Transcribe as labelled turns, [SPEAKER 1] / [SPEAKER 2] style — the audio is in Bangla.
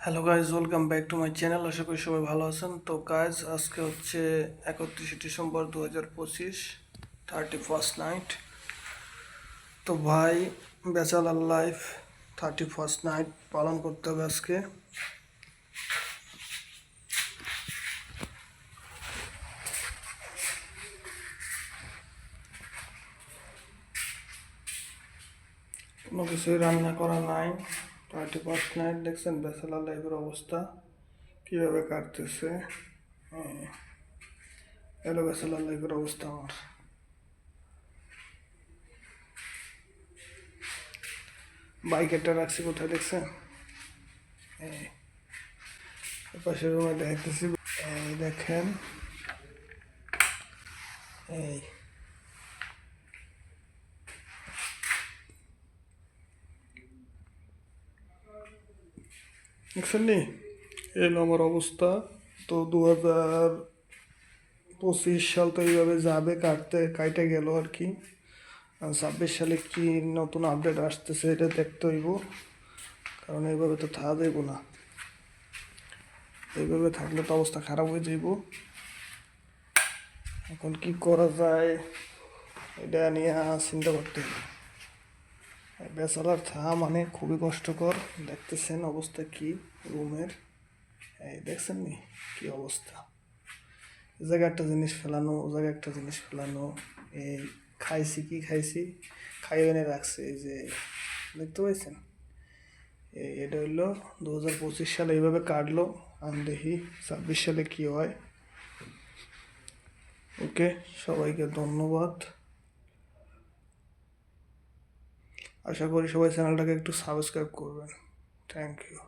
[SPEAKER 1] Hello guys, welcome back to my channel. আশা করি সবাই ভালো আছেন। তো গাইজ, আজকে হচ্ছে 31শে ডিসেম্বর 2025, 31st নাইট। তো ভাই, ব্যাচেলার লাইফ 31st নাইট পালন করতে হবে আজকে। কোনো কিছুই রান্না করা নাই। 31st নাইট দেখছেন ব্যাচেলার লাইফের অবস্থা কীভাবে কাটতেছে। এলো ব্যাচেলার লাইফের অবস্থা আমার। বাইক একটা রাখছি কোথায় দেখছেন? পাশের রুমে দেখতেছি। এই দেখেন, এই দেখছেন নি, এলো আমার অবস্থা। তো 2025 সাল তো এইভাবে যাবে, কাইটে গেল আর কি। 26 সালে কি নতুন আপডেট আসতেছে এটা দেখতে হইব, কারণ এইভাবে তো থাকা যাইব না। এইভাবে থাকলে তো অবস্থা খারাপ হয়ে যাইব। এখন কি করা যায় এটা নিয়ে চিন্তা করতে হবে। ব্যাচেলার থাকা মানে খুবই কষ্টকর। দেখতেছেন অবস্থা কি রুমের, এই দেখছেন নি কি অবস্থা। এ জায়গায় একটা জিনিস ফেলানো, ও জায়গায় একটা জিনিস ফেলানো। এই খাইছি কি খাইছি, খাইয়ে এনে রাখছে। এই যে দেখতে পাইছেন, এটা হইলো 2025 সালে এইভাবে কাটলো। আমি দেখি 26 সালে কি হয়। ওকে, সবাইকে ধন্যবাদ। আশা করি সবাই চ্যানেলটাকে একটু সাবস্ক্রাইব করবেন। Thank you.